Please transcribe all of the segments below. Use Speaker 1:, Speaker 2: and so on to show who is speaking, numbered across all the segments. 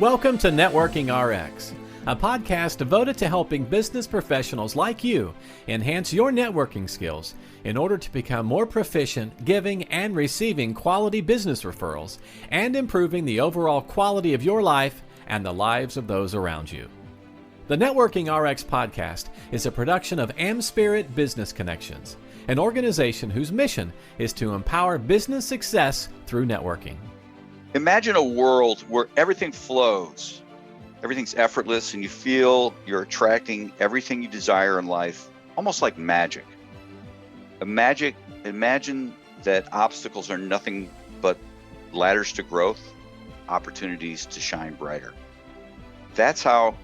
Speaker 1: Welcome to Networking RX, a podcast devoted to helping business professionals like you enhance your networking skills in order to become more proficient giving and receiving quality business referrals and improving the overall quality of your life and the lives of those around you. The Networking RX podcast is a production of AmSpirit Business Connections, an organization whose mission is to empower business success through networking.
Speaker 2: Imagine a world where everything flows, everything's effortless, and you feel you're attracting everything you desire in life, almost like magic. Imagine that obstacles are nothing but ladders to growth, opportunities to shine brighter. That's how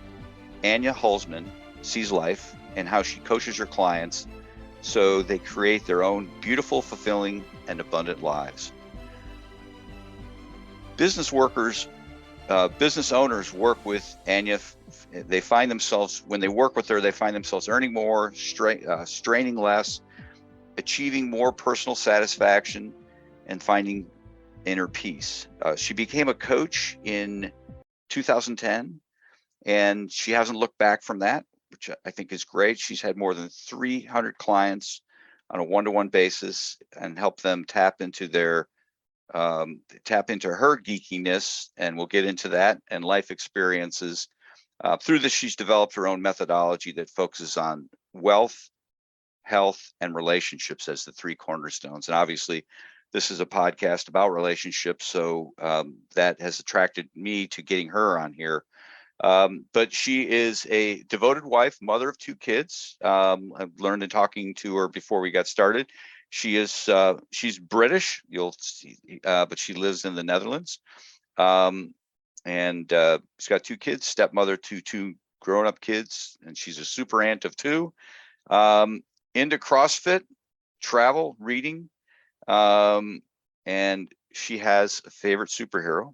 Speaker 2: Anya Hulsman sees life and how she coaches her clients so they create their own beautiful, fulfilling, and abundant lives. Business owners work with Anya. They find themselves, when they work with her, they find themselves earning more, straining less, achieving more personal satisfaction, and finding inner peace. She became a coach in 2010, and she hasn't looked back from that, which I think is great. She's had more than 300 clients on a one-to-one basis and helped them tap into her geekiness, and we'll get into that, and life experiences. Through this, she's developed her own methodology that focuses on wealth, health, and relationships as the three cornerstones. And obviously, this is a podcast about relationships, so that has attracted me to getting her on here. But she is a devoted wife, mother of two kids. I've learned in talking to her before we got started. She's British, you'll see, but she lives in the Netherlands. And she's got two kids, stepmother to two grown-up kids, and she's a super aunt of two. Into CrossFit, travel, reading, and she has a favorite superhero.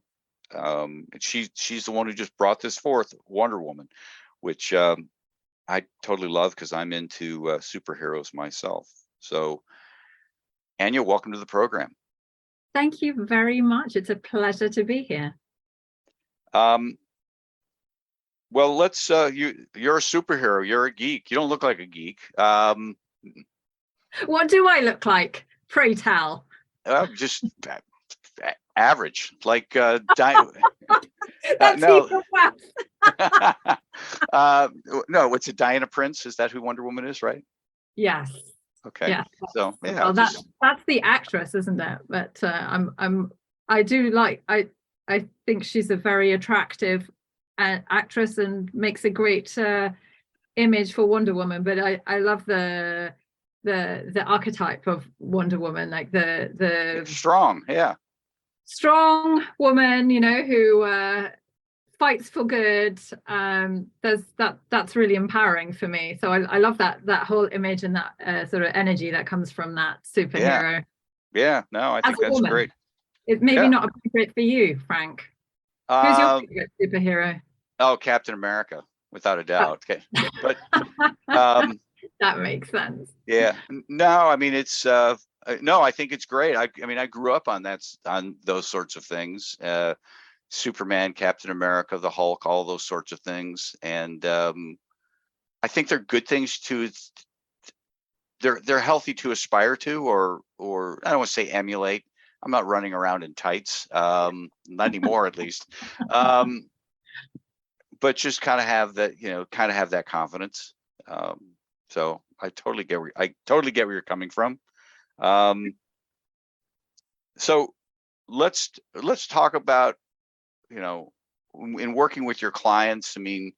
Speaker 2: And she's the one who just brought this forth, Wonder Woman, which I totally love because I'm into superheroes myself. So, Anya, welcome to the program.
Speaker 3: Thank you very much. It's a pleasure to be here.
Speaker 2: Well, let's. You're a superhero. You're a geek. You don't look like a geek.
Speaker 3: What do I look like? Pray tell.
Speaker 2: Just average, like
Speaker 3: That's
Speaker 2: no.
Speaker 3: even worse.
Speaker 2: No, what's it? Diana Prince? Is that who Wonder Woman is? Right?
Speaker 3: Yes.
Speaker 2: Okay.
Speaker 3: Yeah.
Speaker 2: So yeah,
Speaker 3: Well, that's the actress, isn't it? But I think she's a very attractive actress and makes a great image for Wonder Woman. But I love the archetype of Wonder Woman, like the
Speaker 2: strong,
Speaker 3: strong woman, who fights for good. That's really empowering for me. So I love that whole image and that sort of energy that comes from that superhero.
Speaker 2: Yeah. No, I think that's great.
Speaker 3: It's maybe not appropriate for you, Frank. Who's your favorite superhero?
Speaker 2: Oh, Captain America, without a doubt. Okay, but
Speaker 3: that makes sense.
Speaker 2: Yeah. No, I mean it's no, I think it's great. I mean, I grew up on those sorts of things. Superman, Captain America, the Hulk, all those sorts of things. And I think they're good things they're healthy to aspire to, or I don't want to say emulate. I'm not running around in tights, not anymore at least. But just kind of have that confidence. So I totally get where you're coming from. So let's talk about, in working with your clients. I mean,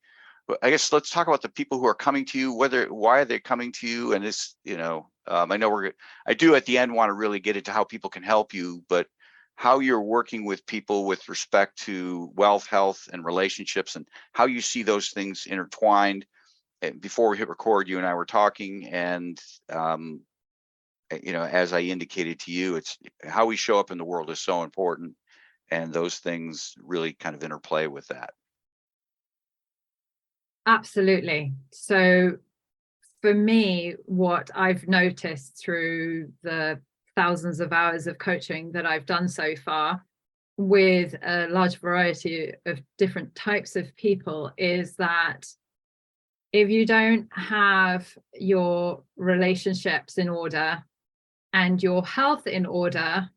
Speaker 2: I guess let's talk about the people who are coming to you. Why are they coming to you? And it's, I know I do at the end want to really get into how people can help you, but how you're working with people with respect to wealth, health, and relationships, and how you see those things intertwined. And before we hit record, you and I were talking, and as I indicated to you, it's how we show up in the world is so important, and those things really kind of interplay with that.
Speaker 3: Absolutely. So for me, what I've noticed through the thousands of hours of coaching that I've done so far with a large variety of different types of people is that if you don't have your relationships in order and your health in order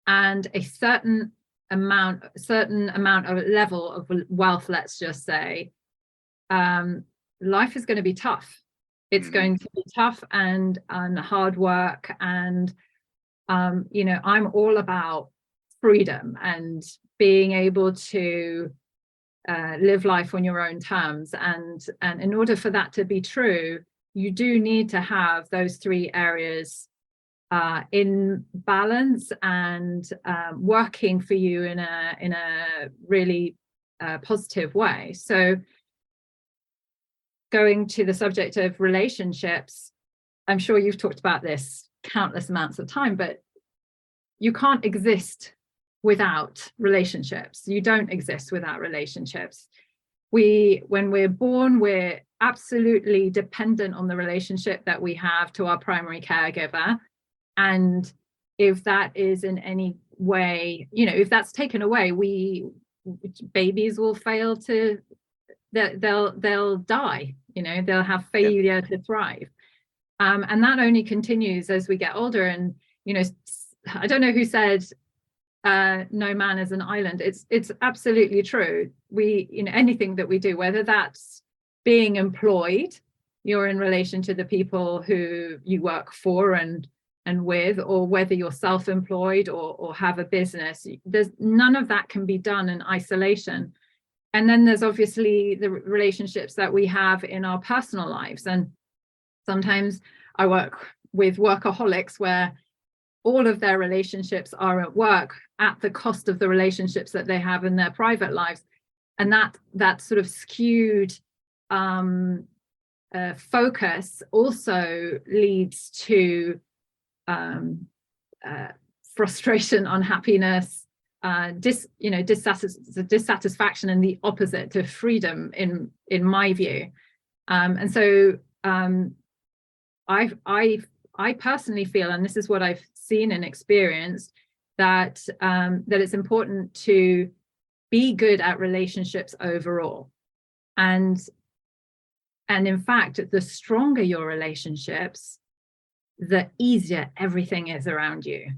Speaker 3: and a certain amount of level of wealth, let's just say, life is going to be tough. It's going to be tough and hard work. And, I'm all about freedom and being able to live life on your own terms. And in order for that to be true, you do need to have those three areas in balance and working for you in a really positive way. So going to the subject of relationships, I'm sure you've talked about this countless amounts of time, but you can't exist without relationships. You don't exist without relationships. When we're born, we're absolutely dependent on the relationship that we have to our primary caregiver. And if that is in any way, if that's taken away, babies will fail to, they'll die, they'll have failure to thrive. And that only continues as we get older. And, I don't know who said, no man is an island. It's absolutely true. Anything that we do, whether that's being employed, you're in relation to the people who you work for and with, or whether you're self-employed or have a business, there's none of that can be done in isolation. And then there's obviously the relationships that we have in our personal lives. And sometimes I work with workaholics where all of their relationships are at work at the cost of the relationships that they have in their private lives. And that sort of skewed focus also leads to frustration, unhappiness, dissatisfaction, and the opposite to freedom in my view. And so I personally feel, and this is what I've seen and experienced, that it's important to be good at relationships overall. And in fact, the stronger your relationships, the easier everything is around you.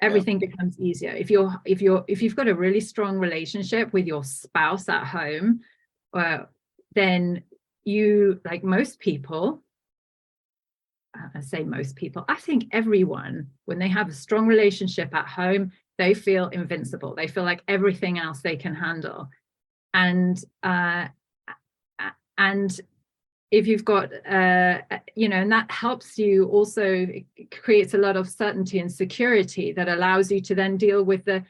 Speaker 3: Everything becomes easier. If you've got a really strong relationship with your spouse at home, then you, like most people, I say most people, I think everyone, when they have a strong relationship at home, they feel invincible. They feel like everything else they can handle. And if you've got, and that helps you also, it creates a lot of certainty and security that allows you to then deal with the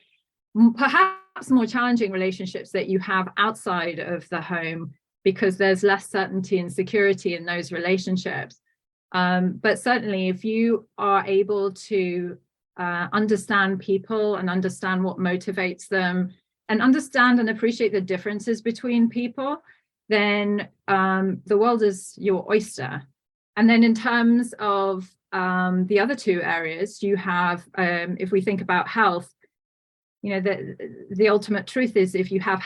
Speaker 3: perhaps more challenging relationships that you have outside of the home, because there's less certainty and security in those relationships. But certainly if you are able to understand people and understand what motivates them and understand and appreciate the differences between people, then the world is your oyster. And then in terms of the other two areas, you have, if we think about health, the ultimate truth is if you have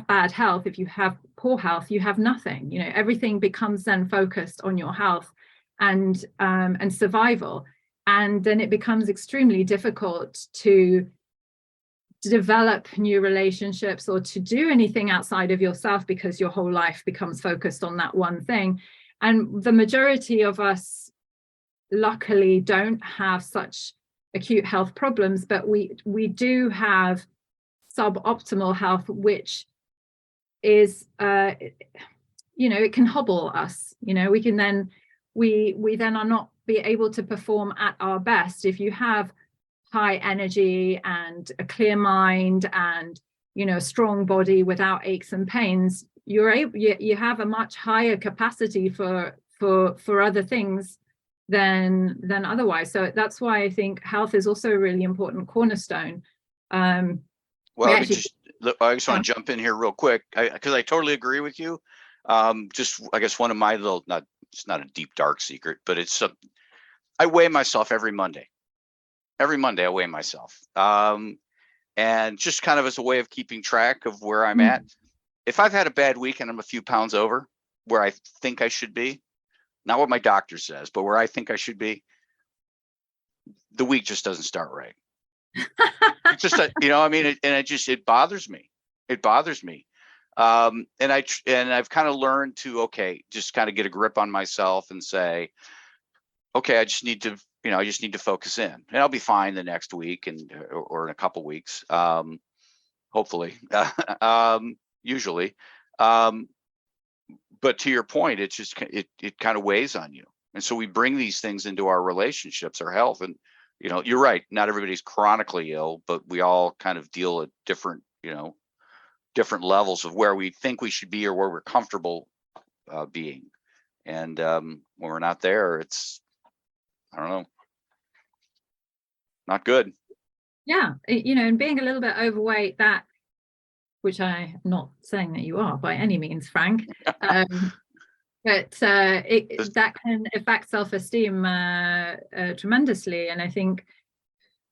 Speaker 3: bad health, if you have poor health, you have nothing. Everything becomes then focused on your health and survival. And then it becomes extremely difficult to develop new relationships or to do anything outside of yourself, because your whole life becomes focused on that one thing. And the majority of us luckily don't have such acute health problems, but we do have suboptimal health, which is it can hobble us. We then are not be able to perform at our best. If you have high energy and a clear mind and a strong body without aches and pains, you have a much higher capacity for other things than otherwise. So that's why I think health is also a really important cornerstone. I
Speaker 2: just want to jump in here real quick, because I totally agree with you. Just I guess one of my little, it's not a deep dark secret, but I weigh myself every Monday. Every Monday I weigh myself. And just kind of as a way of keeping track of where I'm at. If I've had a bad week and I'm a few pounds over where I think I should be, not what my doctor says, but where I think I should be, the week just doesn't start right. It's just, it bothers me. It bothers me. And I've kind of learned to, okay, just kind of get a grip on myself and say, okay, I just need to focus in, and I'll be fine the next week or in a couple weeks, hopefully, usually. But to your point, it's just, it kind of weighs on you. And so we bring these things into our relationships, our health. And, you're right. Not everybody's chronically ill, but we all kind of deal at different levels of where we think we should be or where we're comfortable being. And when we're not there, it's, I don't know, not good.
Speaker 3: Yeah. And being a little bit overweight, which I'm not saying that you are by any means, Frank, but that can affect self-esteem tremendously. And I think,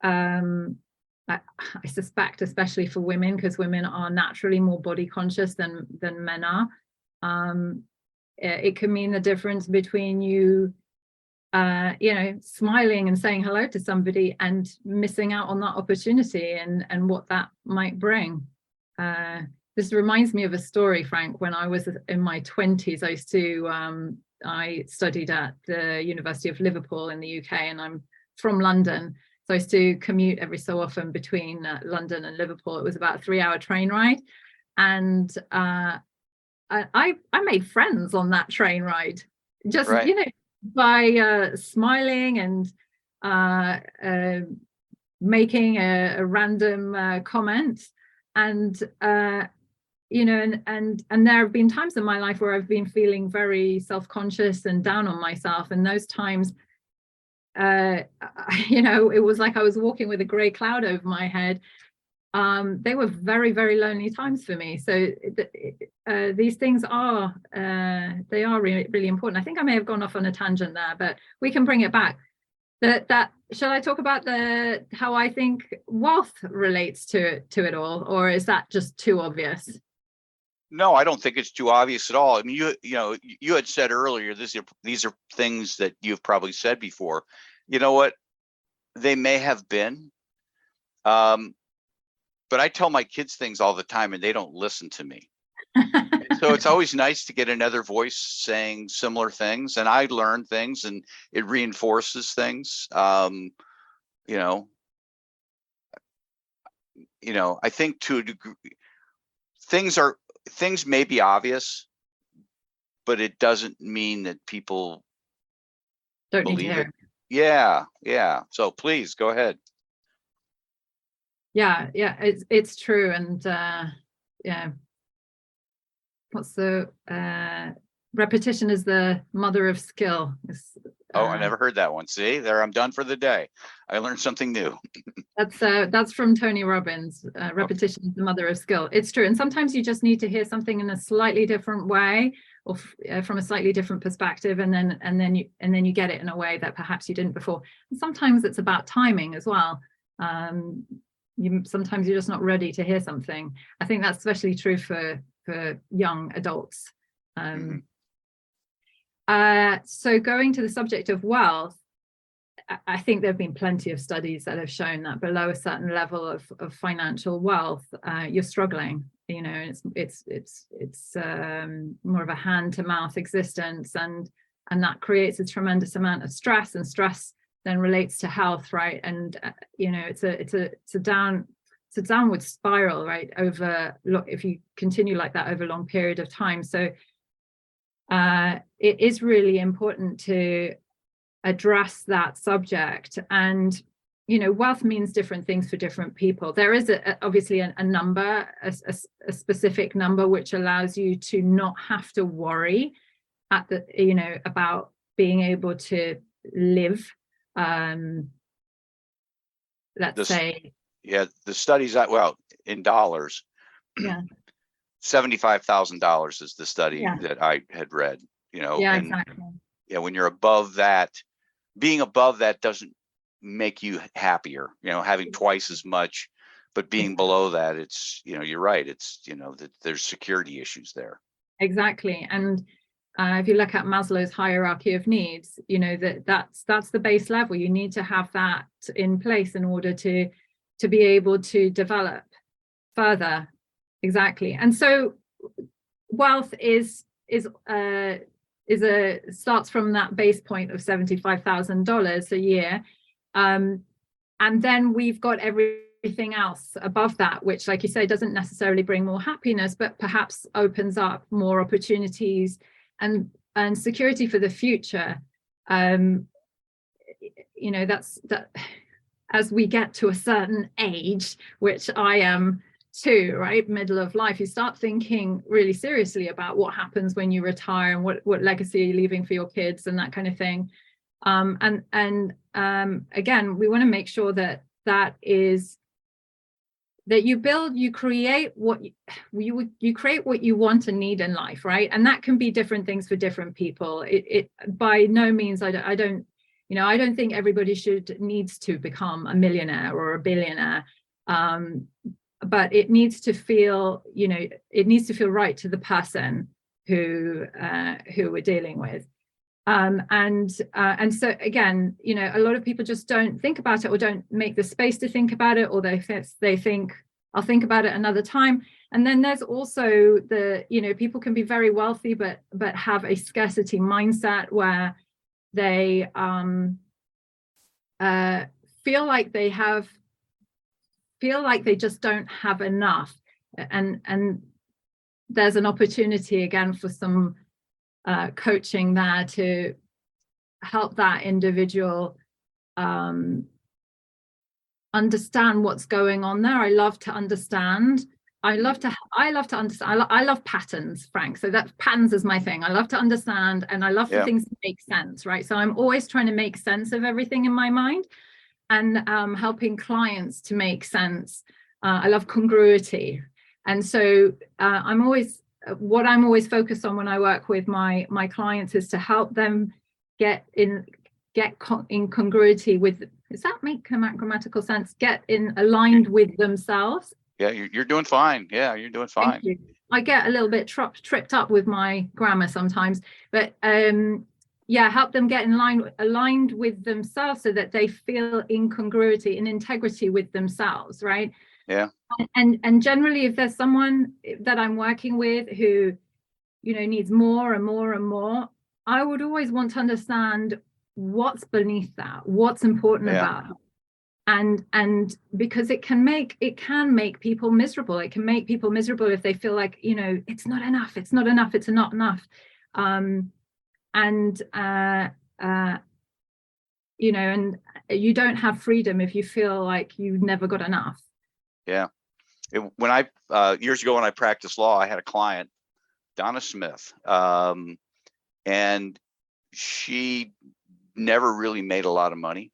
Speaker 3: I suspect, especially for women, because women are naturally more body conscious than men are, it can mean the difference between you, smiling and saying hello to somebody and missing out on that opportunity and what that might bring. This reminds me of a story, Frank. When I was in my 20s, I studied at the University of Liverpool in the UK, and I'm from London. So I used to commute every so often between London and Liverpool. It was about a 3-hour train ride. And I made friends on that train ride, just,
Speaker 2: right.
Speaker 3: By smiling and making a random comment. And, and there have been times in my life where I've been feeling very self-conscious and down on myself. And those times, it was like I was walking with a gray cloud over my head. They were very, very lonely times for me. So these things are, they are really, really important. I think I may have gone off on a tangent there, but we can bring it back. Shall I talk about how I think wealth relates to it all, or is that just too obvious?
Speaker 2: No, I don't think it's too obvious at all. I mean, you had said earlier, these are things that you've probably said before. You know what? They may have been, but I tell my kids things all the time and they don't listen to me. So it's always nice to get another voice saying similar things, and I learn things and it reinforces things. I think to a degree, things may be obvious, but it doesn't mean that people
Speaker 3: don't need to
Speaker 2: believe
Speaker 3: hear
Speaker 2: it. Yeah. So please go ahead.
Speaker 3: Yeah, it's true. And what's the repetition is the mother of skill.
Speaker 2: I never heard that one. See, there, I'm done for the day. I learned something new.
Speaker 3: That's from Tony Robbins. Repetition is the mother of skill. It's true. And sometimes you just need to hear something in a slightly different way, or from a slightly different perspective, and then you get it in a way that perhaps you didn't before. And sometimes it's about timing as well. Sometimes you're just not ready to hear something. I think that's especially true for young adults. So going to the subject of wealth, I think there have been plenty of studies that have shown that below a certain level of financial wealth, you're struggling. It's more of a hand-to-mouth existence, and that creates a tremendous amount of stress, and stress then relates to health, right? And it's a downward spiral, right? If you continue like that over a long period of time. So it is really important to address that subject. And wealth means different things for different people. There is obviously a number, a specific number, which allows you to not have to worry about being able to live. Let's say.
Speaker 2: Yeah, the studies in dollars.
Speaker 3: Yeah.
Speaker 2: $75,000 is the study that I had read.
Speaker 3: Yeah, exactly.
Speaker 2: Yeah, when you're above that, being above that doesn't make you happier. Having twice as much But being below that, it's, you're right. It's, that there's security issues there.
Speaker 3: Exactly. And if you look at Maslow's hierarchy of needs, that's the base level. You need to have that in place in order to be able to develop further. Exactly. And so wealth starts from that base point of $75,000 a year, and then we've got everything else above that, which, like you say, doesn't necessarily bring more happiness, but perhaps opens up more opportunities and security for the future. That's that. As we get to a certain age, which I am too, right, middle of life, you start thinking really seriously about what happens when you retire and what legacy are you leaving for your kids and that kind of thing. Again, we want to make sure that you create what you create what you want and need in life, right? And that can be different things for different people. It by no means, I don't think everybody needs to become a millionaire or a billionaire. But it needs to feel, right to the person who we're dealing with. And so again, a lot of people just don't think about it, or don't make the space to think about it, or they think, I'll think about it another time. And then there's also people can be very wealthy, but have a scarcity mindset where they feel like they just don't have enough, and there's an opportunity again for some coaching there to help that individual understand what's going on there. I love to understand. I love understand. I love patterns, Frank. So that patterns is my thing. I love to understand, and I love for things to make sense, right? So I'm always trying to make sense of everything in my mind, and helping clients to make sense. I love congruity. And so I'm always focused on when I work with my clients is to help them get in congruity with, does that make grammatical sense? Get aligned with themselves.
Speaker 2: Yeah, you're doing fine. Yeah, you're doing fine.
Speaker 3: Thank you. I get a little bit tripped up with my grammar sometimes, but help them get aligned with themselves so that they feel in congruity, in integrity with themselves, right?
Speaker 2: Yeah.
Speaker 3: And generally, if there's someone that I'm working with who, needs more and more and more, I would always want to understand what's beneath that, what's important about it. And because it can make people miserable. It can make people miserable if they feel like, it's not enough, it's not enough. And you don't have freedom if you feel like you never got enough.
Speaker 2: Yeah. When I years ago, when I practiced law, I had a client, Donna Smith, and she never really made a lot of money.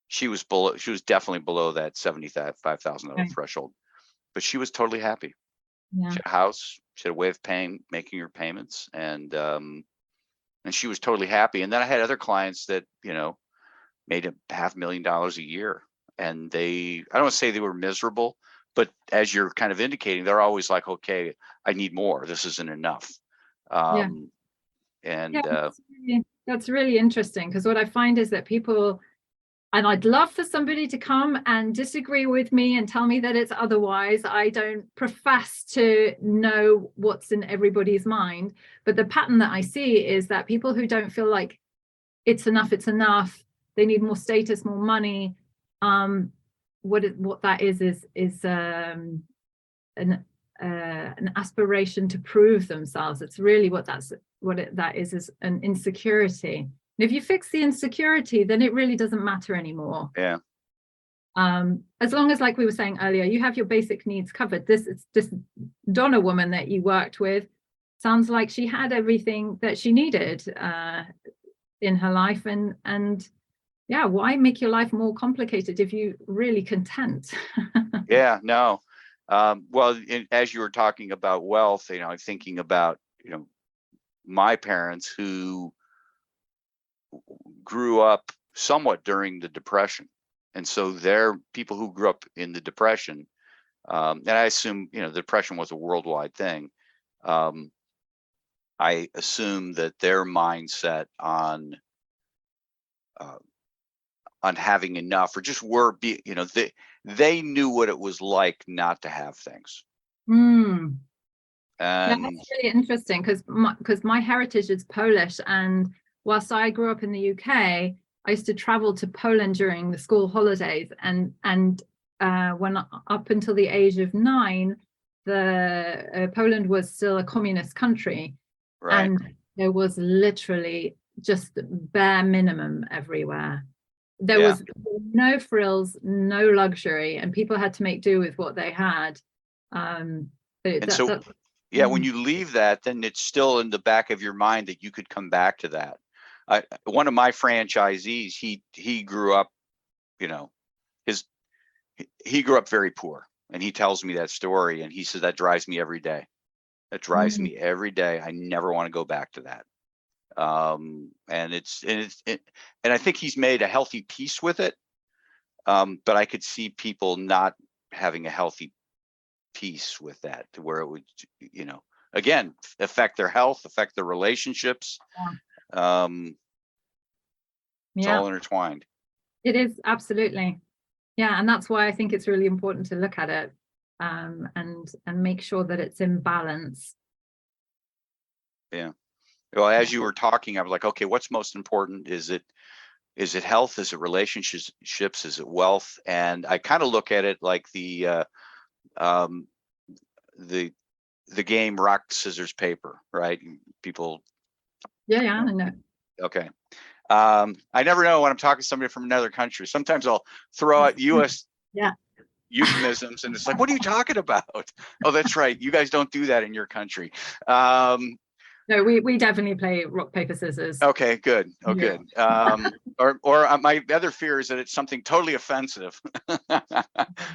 Speaker 2: She was definitely below that $75,000 threshold, but she was totally happy. Yeah. She had a house, she had a way of making her payments, and she was totally happy. And then I had other clients that, made $500,000 a year, and I don't want to say they were miserable, but as you're kind of indicating, they're always like, okay, I need more. This isn't enough.
Speaker 3: That's really interesting, because what I find is that people, and I'd love for somebody to come and disagree with me and tell me that it's otherwise. I don't profess to know what's in everybody's mind, but the pattern that I see is that people who don't feel like it's enough, they need more status, more money. What that is an aspiration to prove themselves. It's really that is an insecurity. And if you fix the insecurity, then it really doesn't matter anymore.
Speaker 2: Yeah.
Speaker 3: As long as, like we were saying earlier, you have your basic needs covered. This Donna woman that you worked with sounds like she had everything that she needed in her life, and why make your life more complicated if you're really content?
Speaker 2: Yeah, no. Well, as you were talking about wealth, I'm thinking about, my parents who grew up somewhat during the Depression, And so they're people who grew up in the Depression. And I assume, the Depression was a worldwide thing. I assume that their mindset on having enough, or just they knew what it was like not to have things.
Speaker 3: Mm.
Speaker 2: And
Speaker 3: that's really interesting, because my heritage is Polish, and whilst I grew up in the UK, I used to travel to Poland during the school holidays, and when up until the age of 9, Poland was still a communist country,
Speaker 2: right.
Speaker 3: And there was literally just bare minimum everywhere. There was no frills, no luxury, and people had to make do with what they had.
Speaker 2: When you leave that, then it's still in the back of your mind that you could come back to that. One of my franchisees, he grew up, he grew up very poor, and he tells me that story, and he said that drives me every day. That drives me every day. I never want to go back to that. And I think he's made a healthy peace with it. But I could see people not having a healthy peace with that, to where it would, again, affect their health, affect their relationships. It's all intertwined.
Speaker 3: It is, absolutely. Yeah, and that's why I think it's really important to look at it, and make sure that it's in balance.
Speaker 2: Yeah. Well, as you were talking, I was like, okay, what's most important? Is it health? Is it relationships? Is it wealth? And I kind of look at it like the game rock, scissors, paper, right? People.
Speaker 3: Yeah, I know.
Speaker 2: Okay. I never know when I'm talking to somebody from another country. Sometimes I'll throw out U.S. euphemisms, and it's like, what are you talking about? Oh, that's right. You guys don't do that in your country.
Speaker 3: No, we definitely play rock, paper, scissors.
Speaker 2: Okay, good. Oh, good. Or my other fear is that it's something totally offensive.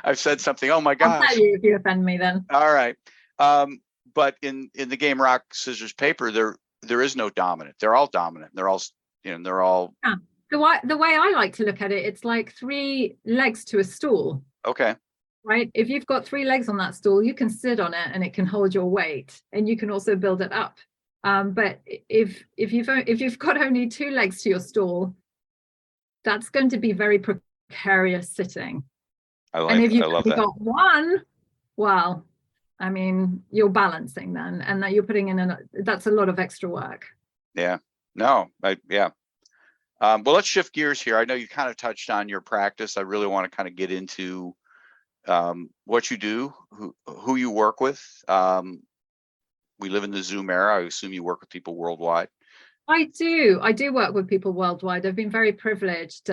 Speaker 2: I've said something. Oh my gosh!
Speaker 3: I'll tell you if you offend me, then.
Speaker 2: All right. But in the game rock, scissors, paper, there is no dominant. They're all dominant. They're all they're all.
Speaker 3: Yeah. The way I like to look at it, it's like 3 legs to a stool.
Speaker 2: Okay.
Speaker 3: Right. If you've got 3 legs on that stool, you can sit on it and it can hold your weight, and you can also build it up. But if you've got only 2 legs to your stool, that's going to be very precarious sitting. And if you've only got 1, well, I mean, you're balancing then, and that you're putting in that's a lot of extra work.
Speaker 2: Yeah. No. Well, let's shift gears here. I know you kind of touched on your practice. I really want to kind of get into what you do, who you work with. We live in the Zoom era. I assume you work with people worldwide.
Speaker 3: I do work with people worldwide. I've been very privileged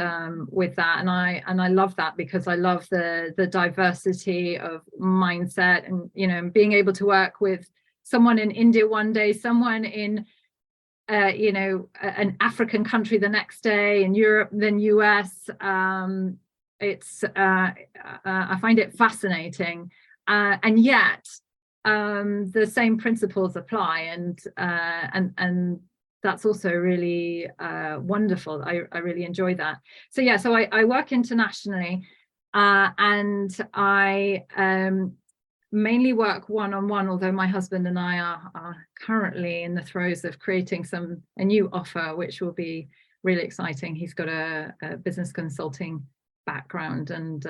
Speaker 3: with that, and I love that, because I love the diversity of mindset, and being able to work with someone in India one day, someone in an African country the next day, in Europe, then US. It's I find it fascinating, and yet the same principles apply, and that's also really wonderful. I really enjoy that. So I work internationally, and I mainly work one-on-one, although my husband and I are currently in the throes of creating a new offer, which will be really exciting. He's got a business consulting background and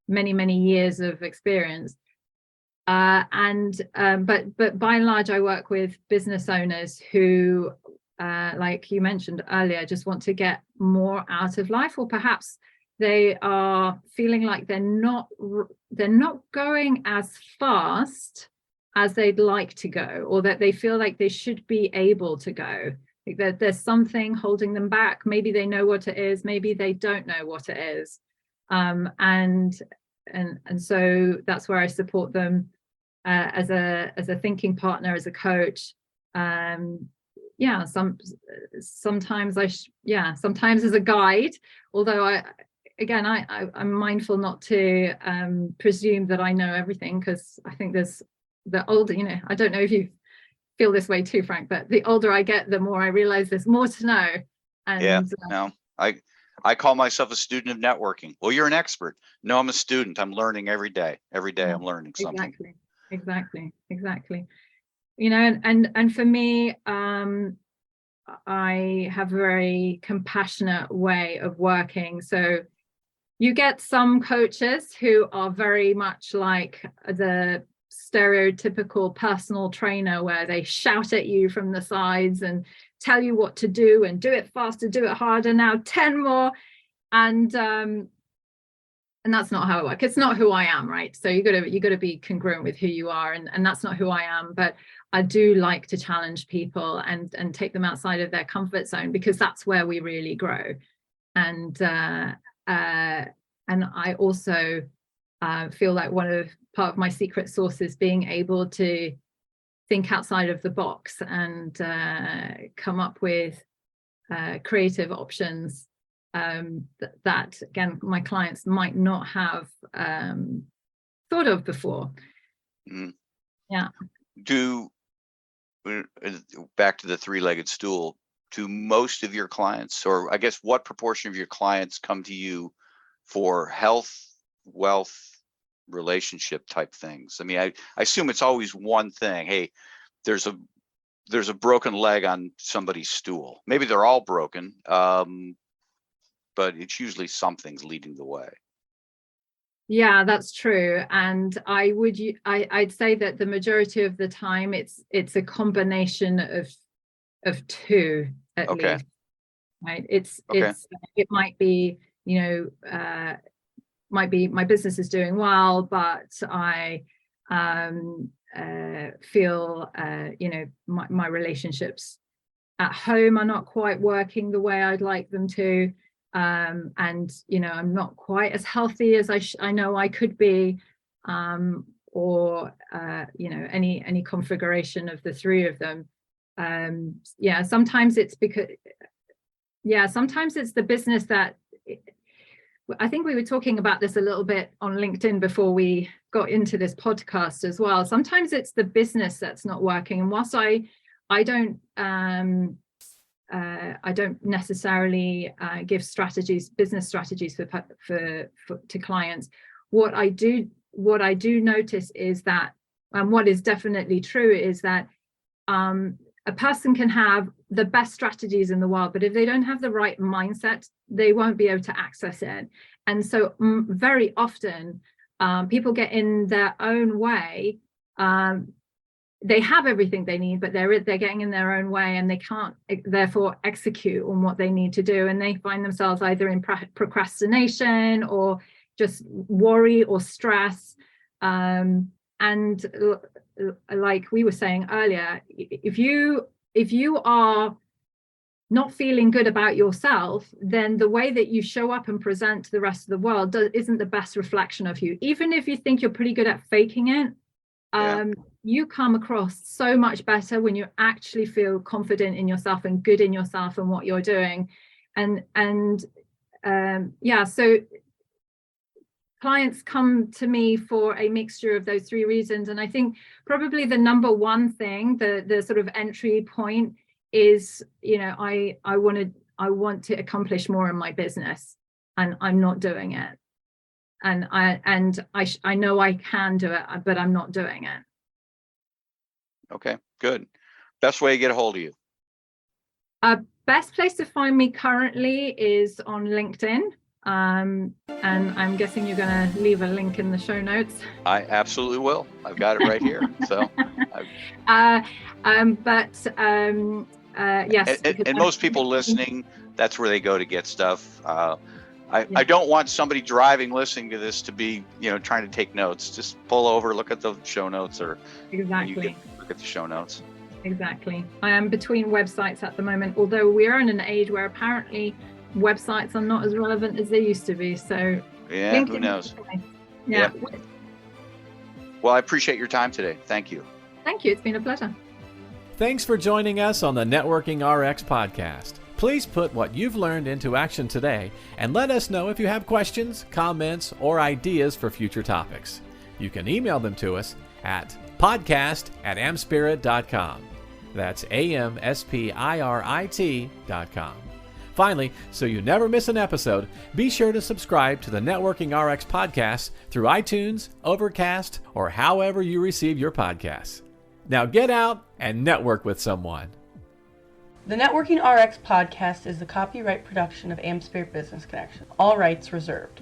Speaker 3: many years of experience. But by and large, I work with business owners who, like you mentioned earlier, just want to get more out of life, or perhaps they are feeling like they're not going as fast as they'd like to go, or that they feel like they should be able to go. Like that there's something holding them back. Maybe they know what it is, maybe they don't know what it is. And so that's where I support them as a thinking partner, as a coach. Sometimes sometimes as a guide, although I'm mindful not to presume that I know everything, because I think there's the older, I don't know if you feel this way too, Frank, but the older I get, the more I realize there's more to know. And
Speaker 2: I call myself a student of networking. Well, you're an expert. No, I'm a student. I'm learning every day. Every day I'm learning something.
Speaker 3: Exactly. You know, and for me, I have a very compassionate way of working. So you get some coaches who are very much like the stereotypical personal trainer, where they shout at you from the sides and tell you what to do and do it faster, do it harder, now 10 more. And that's not how it works. It's not who I am, right? So you gotta be congruent with who you are, and that's not who I am. But I do like to challenge people and take them outside of their comfort zone, because that's where we really grow. And I also feel like part of my secret sauce is being able to think outside of the box and come up with creative options that again my clients might not have thought of before. Yeah.
Speaker 2: Back to the three-legged stool, do most of your clients, or I guess what proportion of your clients, come to you for health, wealth, relationship type things? I mean, I assume it's always one thing. Hey, there's a broken leg on somebody's stool. Maybe they're all broken, but it's usually something's leading the way.
Speaker 3: Yeah, that's true. And I'd say that the majority of the time it's a combination of two at least. Right. It might be, might be my business is doing well, but I feel my relationships at home are not quite working the way I'd like them to. And I'm not quite as healthy as I know I could be, or any configuration of the three of them. Sometimes it's the business that, I think we were talking about this a little bit on LinkedIn before we got into this podcast as well. Sometimes it's the business that's not working, and whilst I don't necessarily give business strategies to clients. What I do notice is that, and what is definitely true, is that a person can have the best strategies in the world, but if they don't have the right mindset, they won't be able to access it. And so very often people get in their own way. They have everything they need, but they're getting in their own way, and they can't therefore execute on what they need to do. And they find themselves either in procrastination or just worry or stress. And like we were saying earlier, if you are not feeling good about yourself, then the way that you show up and present to the rest of the world isn't the best reflection of you. Even if you think you're pretty good at faking it, you come across so much better when you actually feel confident in yourself and good in yourself and what you're doing. So clients come to me for a mixture of those three reasons. And I think probably the number one thing, the sort of entry point is, I want to accomplish more in my business, and I'm not doing it. And I know I can do it, but I'm not doing it.
Speaker 2: Okay, good. Best way to get a hold of you?
Speaker 3: Best place to find me currently is on LinkedIn. And I'm guessing you're going to leave a link in the show notes.
Speaker 2: I absolutely will. I've got it right here. So, yes. And most people listening, that's where they go to get stuff. I don't want somebody driving, listening to this to be, trying to take notes. Just pull over, look at the show notes, or
Speaker 3: exactly.
Speaker 2: Look at the show notes.
Speaker 3: Exactly. I am between websites at the moment, although we're in an age where apparently websites are not as relevant as they used to be. So
Speaker 2: yeah, LinkedIn, who knows? Yeah. Well, I appreciate your time today. Thank you.
Speaker 3: Thank you. It's been a pleasure.
Speaker 1: Thanks for joining us on the Networking RX podcast. Please put what you've learned into action today and let us know if you have questions, comments, or ideas for future topics. You can email them to us at podcast@amspirit.com. That's AmSpirit.com. Finally, so you never miss an episode, be sure to subscribe to the Networking RX podcast through iTunes, Overcast, or however you receive your podcasts. Now get out and network with someone.
Speaker 4: The Networking RX podcast is the copyright production of AmSpirit Business Connection. All rights reserved.